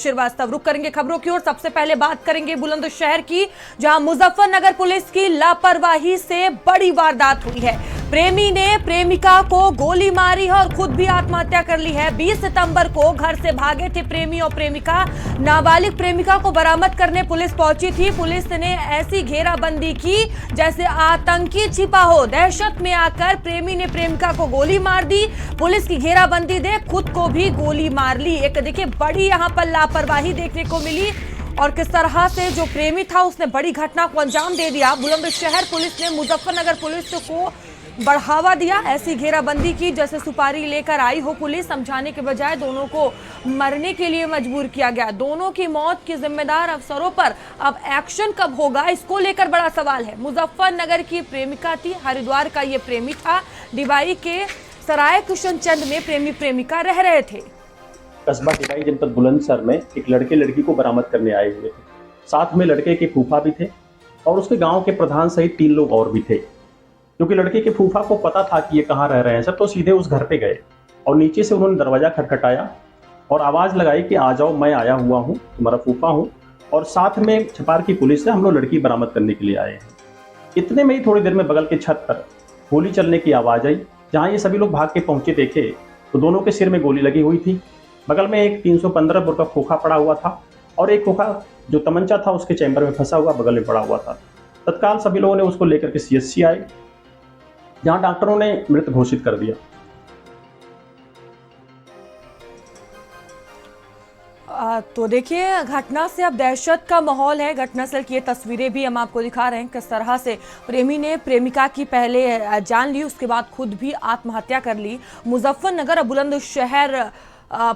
श्रीवास्तव। रुक करेंगे खबरों की ओर। सबसे पहले बात करेंगे बुलंदशहर की, जहां मुजफ्फरनगर पुलिस की लापरवाही से बड़ी वारदात हुई है। प्रेमी ने प्रेमिका को गोली मारी है और खुद भी आत्महत्या कर ली है। 20 सितंबर को घर से भागे थे प्रेमी और प्रेमिका। नाबालिग प्रेमिका को बरामद करने पुलिस पहुंची थी। पुलिस ने ऐसी घेराबंदी की जैसे आतंकी छिपा हो। दहशत में आकर प्रेमी ने प्रेमिका को गोली मार दी। पुलिस की घेराबंदी देख खुद को भी गोली मार ली। एक देखिए बड़ी यहां पर लापरवाही देखने को मिली और किस तरह से जो प्रेमी था उसने बड़ी घटना को अंजाम दे दिया। बुलंदशहर पुलिस ने मुजफ्फरनगर पुलिस को बढ़ावा दिया, ऐसी घेराबंदी की जैसे सुपारी लेकर आई हो पुलिस। समझाने के बजाय दोनों को मरने के लिए मजबूर किया गया। दोनों की मौत के जिम्मेदार अफसरों पर अब एक्शन कब होगा, इसको लेकर बड़ा सवाल है। मुजफ्फरनगर की प्रेमिका थी, हरिद्वार का ये प्रेमी था। डिबाई के सराय किशनचंद में प्रेमी प्रेमिका रह रहे थे। कस्बा डिबाई जनपद बुलंदशहर में एक लड़के लड़की को बरामद करने आए हुए थे। साथ में लड़के के फूफा भी थे और उसके गांव के प्रधान सहित 3 लोग और भी थे। क्योंकि लड़के के फूफा को पता था कि ये कहाँ रह रहे हैं सब, तो सीधे उस घर पे गए और नीचे से उन्होंने दरवाजा खटखटाया और आवाज़ लगाई कि आ जाओ, मैं आया हुआ हूँ, तुम्हारा फूफा हूँ और साथ में छपार की पुलिस है, हम लोग लड़की बरामद करने के लिए आए हैं। इतने में ही थोड़ी देर में बगल के छत पर गोली चलने की आवाज़ आई। जहाँ ये सभी लोग भाग के पहुंचे देखे तो दोनों के सिर में गोली लगी हुई थी। बगल में एक 315 बोर का खोखा पड़ा हुआ था और एक खोखा जो तमंचा था उसके चैम्बर में फंसा हुआ बगल में पड़ा हुआ था। तत्काल सभी लोगों ने उसको लेकर के सीएचसी आए, जहां डॉक्टरों ने मृत घोषित कर दिया। तो देखिए घटना से अब दहशत का माहौल है। घटनास्थल की ये तस्वीरें भी हम आपको दिखा रहे हैं किस तरह से प्रेमी ने प्रेमिका की पहले जान ली, उसके बाद खुद भी आत्महत्या कर ली। मुजफ्फरनगर और बुलंदशहर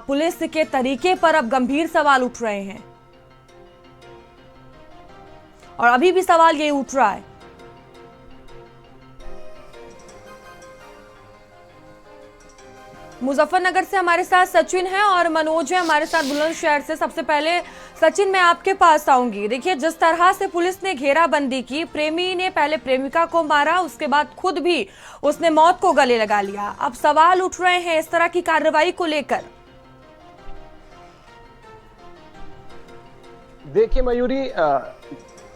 पुलिस के तरीके पर अब गंभीर सवाल उठ रहे हैं और अभी भी सवाल ये उठ रहा है। मुजफ्फरनगर से हमारे साथ सचिन है और मनोज है हमारे साथ बुलंदशहर से। सबसे पहले सचिन मैं आपके पास आऊंगी। देखिए जिस तरह से पुलिस ने घेराबंदी की, प्रेमी ने पहले प्रेमिका को मारा, उसके बाद खुद भी उसने मौत को गले लगा लिया। अब सवाल उठ रहे हैं इस तरह की कार्रवाई को लेकर। देखिए मयूरी,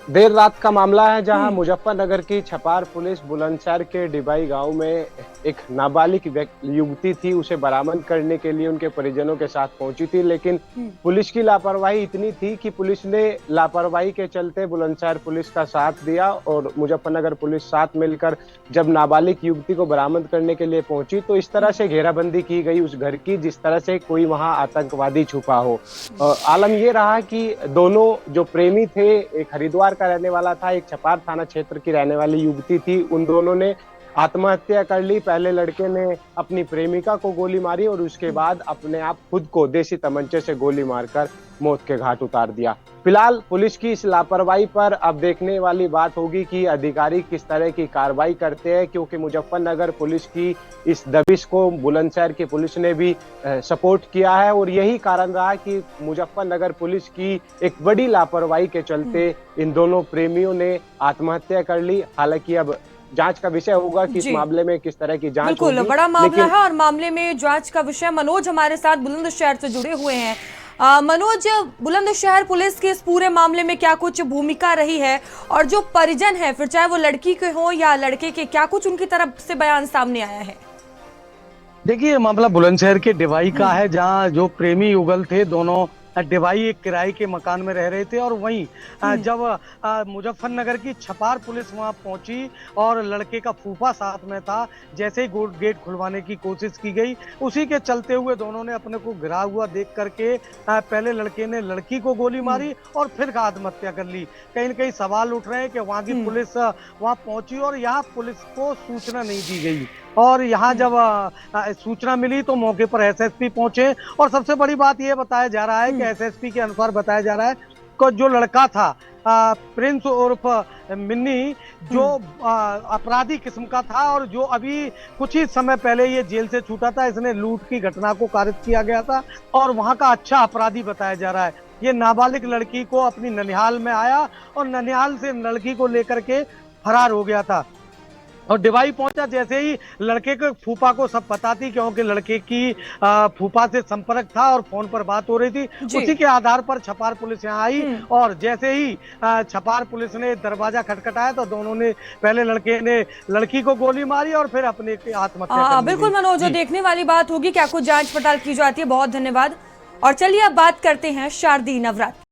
देर रात का मामला है जहां मुजफ्फरनगर की छपार पुलिस बुलंदशहर के डिबाई गांव में एक नाबालिग युवती थी, उसे बरामद करने के लिए उनके परिजनों के साथ पहुंची थी। लेकिन पुलिस की लापरवाही इतनी थी कि पुलिस ने लापरवाही के चलते बुलंदशहर पुलिस का साथ दिया और मुजफ्फरनगर पुलिस साथ मिलकर जब नाबालिग युवती को बरामद करने के लिए पहुंची तो इस तरह से घेराबंदी की गई उस घर की जिस तरह से कोई वहां आतंकवादी छुपा हो। आलम ये रहा कि दोनों जो प्रेमी थे, एक हरिद्वार का रहने वाला था, एक छपार थाना क्षेत्र की रहने वाली युवती थी, उन दोनों ने आत्महत्या कर ली। पहले लड़के ने अपनी प्रेमिका को गोली मारी और उसके बाद अपने आप खुद को देसी तमंचे से गोली मारकर मौत के घाट उतार दिया। फिलहाल पुलिस की इस लापरवाही पर अब देखने वाली बात होगी कि अधिकारी किस तरह की कार्रवाई करते हैं, क्योंकि मुजफ्फरनगर पुलिस की इस दबिश को बुलंदशहर की पुलिस ने भी सपोर्ट किया है और यही कारण रहा कि मुजफ्फरनगर पुलिस की एक बड़ी लापरवाही के चलते इन दोनों प्रेमियों ने आत्महत्या कर ली। हालांकि अब जांच का विषय होगा कि इस मामले में किस तरह की जांच होगी। बिल्कुल बड़ा मामला है और मामले में जांच का विषय। मनोज हमारे साथ बुलंदशहर से जुड़े हुए हैं। मनोज, बुलंदशहर पुलिस के इस पूरे मामले में क्या कुछ भूमिका रही है और जो परिजन है फिर चाहे वो लड़की के हो या लड़के के, क्या कुछ उनकी तरफ से बयान सामने आया है? देखिए मामला बुलंदशहर के डिबाई का है, जहां जो प्रेमी युगल थे दोनों डिबाई एक किराए के मकान में रह रहे थे और वहीं जब मुजफ्फरनगर की छपार पुलिस वहां पहुंची और लड़के का फूफा साथ में था, जैसे ही गेट खुलवाने की कोशिश की गई उसी के चलते हुए दोनों ने अपने को गिरा हुआ देख करके पहले लड़के ने लड़की को गोली मारी और फिर आत्महत्या कर ली। कहीं न कहीं सवाल उठ रहे हैं कि वहां की पुलिस वहां पहुंची और यहाँ पुलिस को सूचना नहीं दी गई और यहाँ जब सूचना मिली तो मौके पर एसएसपी पहुंचे और सबसे बड़ी बात यह बताया जा रहा है कि एसएसपी के अनुसार बताया जा रहा है कि जो लड़का था प्रिंस उर्फ मिन्नी, जो अपराधी किस्म का था और जो अभी कुछ ही समय पहले ये जेल से छूटा था, इसने लूट की घटना को कारित किया गया था और वहां का अच्छा अपराधी बताया जा रहा है। ये नाबालिग लड़की को अपनी ननिहाल में आया और ननिहाल से लड़की को लेकर के फरार हो गया था। और डिवाई पहुंचा, जैसे ही लड़के के फूफा को सब पता थी, क्योंकि लड़के की फूफा से संपर्क था और फोन पर बात हो रही थी। उसी के आधार पर छपार पुलिस यहाँ आई और जैसे ही छपार पुलिस ने दरवाजा खटखटाया तो दोनों ने, पहले लड़के ने लड़की को गोली मारी और फिर अपने आत्महत्या। बिल्कुल मनोज, जो देखने वाली बात होगी, क्या कुछ जांच पड़ताल की जाती है। बहुत धन्यवाद। और चलिए अब बात करते हैं शारदीय नवरात्र।